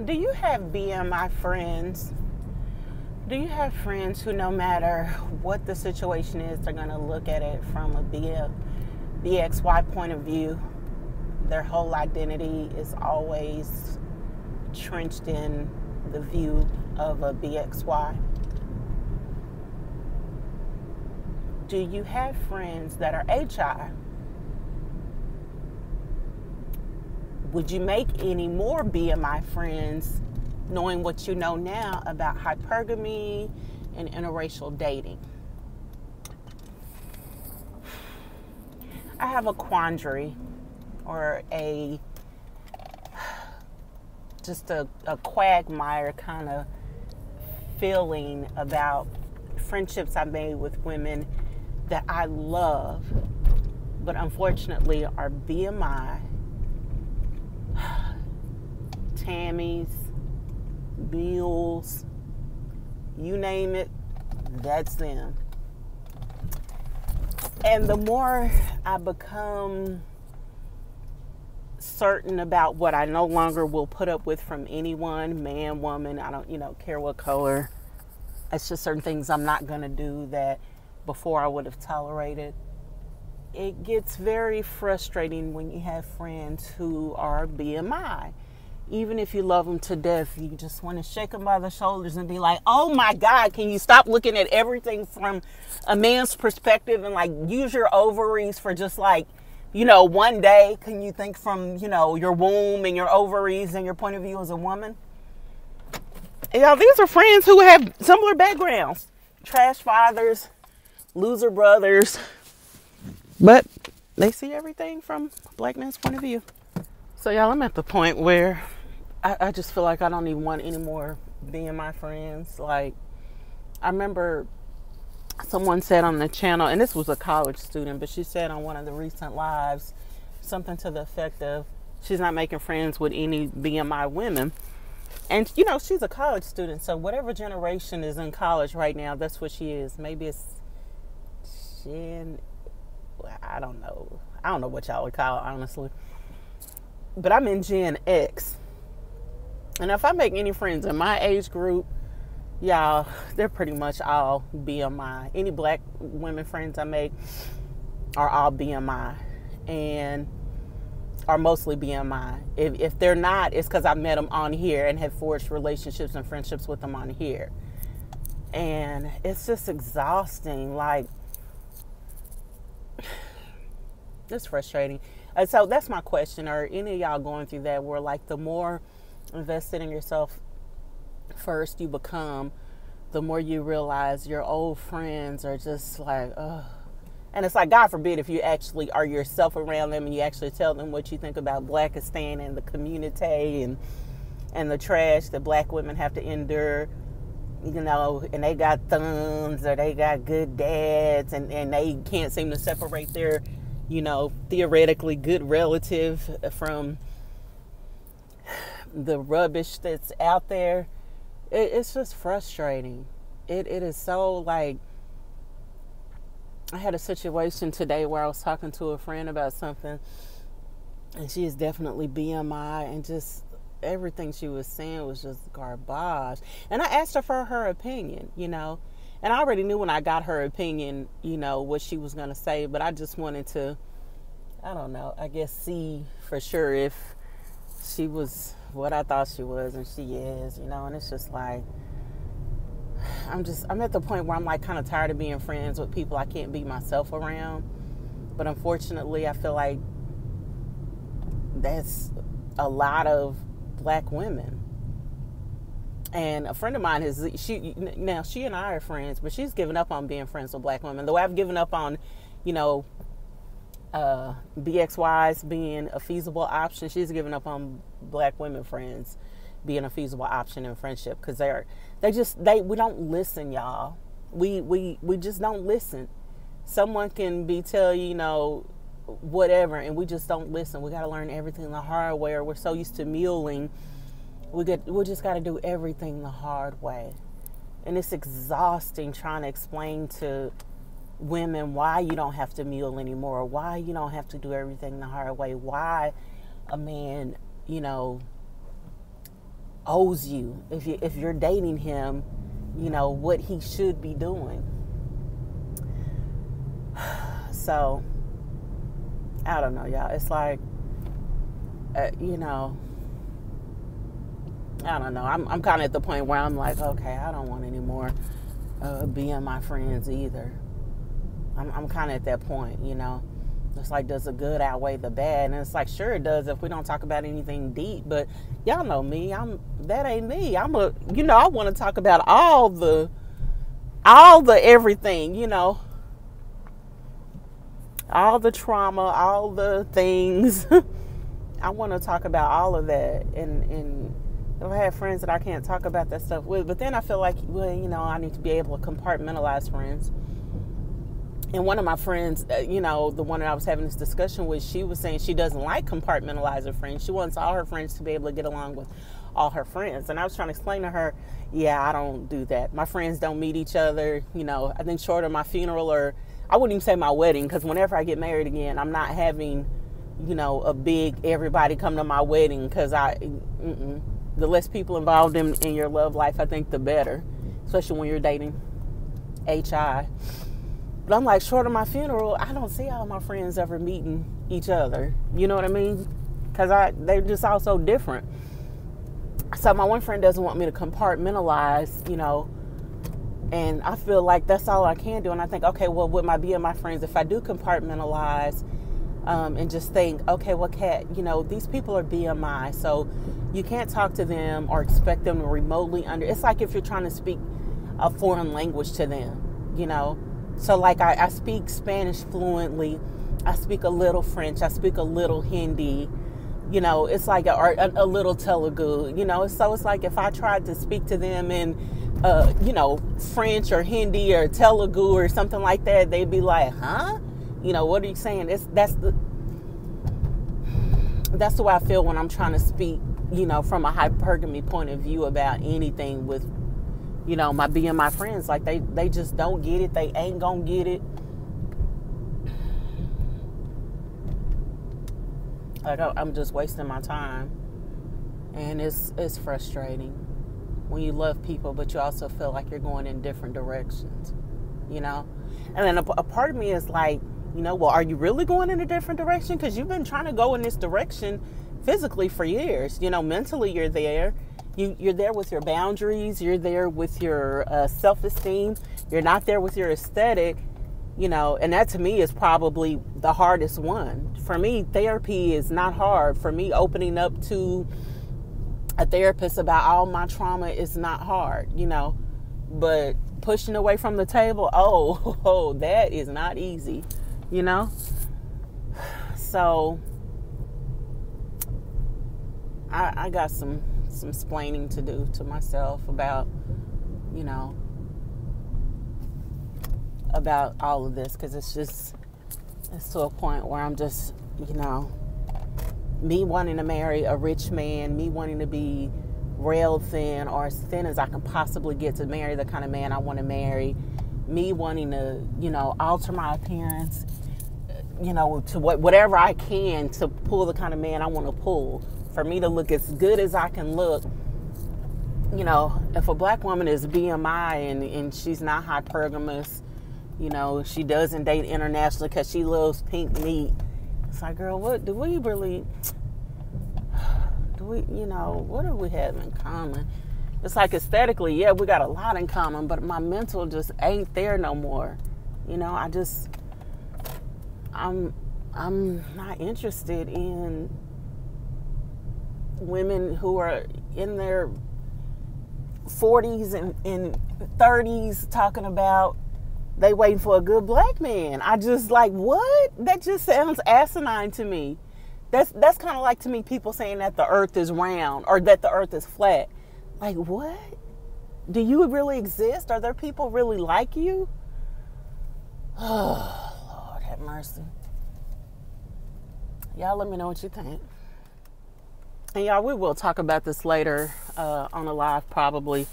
Do you have BMI friends? Do you have friends who, no matter what the situation is, they're going to look at it from a BXY point of view? Their whole identity is always trenched in the view of a BXY. Do you have friends that are HI? Would you make any more BMI friends knowing what you know now about hypergamy and interracial dating? I have a quandary or just a quagmire kind of feeling about friendships I made with women that I love, but unfortunately are BMI, Tammys, Mules, you name it, that's them. And the more I become certain about what I no longer will put up with from anyone, man, woman, I don't, care what color. It's just certain things I'm not going to do that before I would have tolerated. It gets very frustrating when you have friends who are BMI. Even if you love them to death, you just want to shake them by the shoulders and be like, oh my God, can you stop looking at everything from a man's perspective and use your ovaries for just one day? Can you think from, your womb and your ovaries and your point of view as a woman? These are friends who have similar backgrounds. Trash fathers, loser brothers. But they see everything from a black man's point of view. So I'm at the point where I just feel like I don't even want any more being my friends. I remember someone said on the channel, and this was a college student, but she said on one of the recent lives, something to the effect of, she's not making friends with any BMI women. And, she's a college student, so whatever generation is in college right now, that's what she is. Maybe it's I don't know. I don't know what y'all would call it, honestly. But I'm in Gen X. And if I make any friends in my age group, y'all, they're pretty much all BMI. Any black women friends I make are all BMI. And are mostly BMI. If they're not, it's because I met them on here and have forged relationships and friendships with them on here. And it's just exhausting. It's frustrating. And so that's my question. Are any of y'all going through that where the more invested in yourself first you become, the more you realize your old friends are just ugh. And it's God forbid if you actually are yourself around them and you actually tell them what you think about Blackistan and the community and the trash that black women have to endure, and they got thumbs or they got good dads and they can't seem to separate their, theoretically good relative from the rubbish that's out there. It's just frustrating. It is so I had a situation today where I was talking to a friend about something, and she is definitely BMI, and just everything she was saying was just garbage. And I asked her for her opinion, and I already knew when I got her opinion, what she was going to say, but I just wanted to, I don't know, I guess see for sure if she was what I thought she was, and she is, and it's just I'm at the point where I'm kind of tired of being friends with people I can't be myself around. But unfortunately, I feel like that's a lot of black women. And a friend of mine she and I are friends, but she's given up on being friends with black women. The way I've given up on, BXYs being a feasible option, she's given up on black women friends being a feasible option in friendship, because we don't listen, y'all. We just don't listen. Someone can tell you, whatever, and we just don't listen. We got to learn everything the hard way, or we're so used to muling. We just got to do everything the hard way, and it's exhausting trying to explain to women why you don't have to mule anymore, why you don't have to do everything the hard way, why a man, owes you if you're dating him, what he should be doing. So I don't know, y'all. It's like, I don't know. I'm kind of at the point where I'm like, okay, I don't want any more being my friends either. I'm kind of at that point, It's like, does the good outweigh the bad? And it's like, sure it does if we don't talk about anything deep. But y'all know me. That ain't me. I want to talk about all the everything, all the trauma, all the things. I want to talk about all of that. And I have friends that I can't talk about that stuff with. But then I feel like, I need to be able to compartmentalize friends. And one of my friends, the one that I was having this discussion with, she was saying she doesn't like compartmentalizing friends. She wants all her friends to be able to get along with all her friends. And I was trying to explain to her, yeah, I don't do that. My friends don't meet each other. I think short of my funeral, or I wouldn't even say my wedding, because whenever I get married again, I'm not having, a big everybody come to my wedding, because the less people involved in your love life, I think the better, especially when you're dating HI. But I'm like, short of my funeral, I don't see all my friends ever meeting each other. You know what I mean? Because they're just all so different. So my one friend doesn't want me to compartmentalize, and I feel like that's all I can do. And I think, okay, well, with my being my friends, if I do compartmentalize and just think, okay, well, Kat, these people are BMI, so you can't talk to them or expect them to remotely it's like if you're trying to speak a foreign language to them, So like I speak Spanish fluently, I speak a little French, I speak a little Hindi, it's like a little Telugu, so it's like if I tried to speak to them in, French or Hindi or Telugu or something like that, they'd be like, huh? What are you saying? That's the way I feel when I'm trying to speak, from a hypergamy point of view about anything with, my being my friends. Like they just don't get it. They ain't gonna get it. Like I'm just wasting my time, and it's frustrating when you love people, but you also feel like you're going in different directions, And then a part of me is like, well, are you really going in a different direction? Because you've been trying to go in this direction physically for years. Mentally you're there. You're there with your boundaries. You're there with your self-esteem. You're not there with your aesthetic, and that to me is probably the hardest one. For me, therapy is not hard. For me, opening up to a therapist about all my trauma is not hard, but pushing away from the table, oh, that is not easy, So I got some splaining to do to myself about, about all of this, because it's to a point where I'm just, me wanting to marry a rich man, me wanting to be rail thin or as thin as I can possibly get to marry the kind of man I want to marry, me wanting to, alter my appearance, to whatever I can to pull the kind of man I want to pull. For me to look as good as I can look, if a black woman is BMI and she's not hypergamous, she doesn't date internationally because she loves pink meat. It's like, girl, what do we, what do we have in common? It's like aesthetically, yeah, we got a lot in common, but my mental just ain't there no more. I'm not interested in women who are in their 40s and 30s talking about they waiting for a good black man. I just like, what? That just sounds asinine to me. That's kind of like, to me, people saying that the earth is round or that the earth is flat. Like, what? Do you really exist? Are there people really like you? Oh, Lord have mercy. Y'all let me know what you think. And y'all, we will talk about this later on a live, probably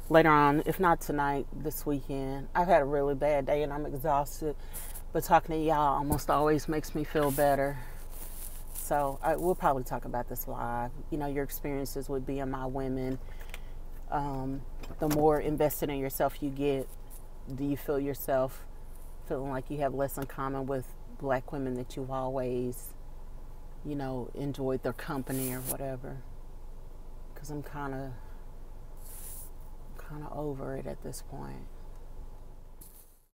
later on, if not tonight, this weekend. I've had a really bad day and I'm exhausted, but talking to y'all almost always makes me feel better. So So we'll probably talk about this live. You know, your experiences with being my women. The more invested in yourself you get, do you feel yourself feeling like you have less in common with black women that you've always, you know, enjoyed their company or whatever? Because I'm kind of over it at this point.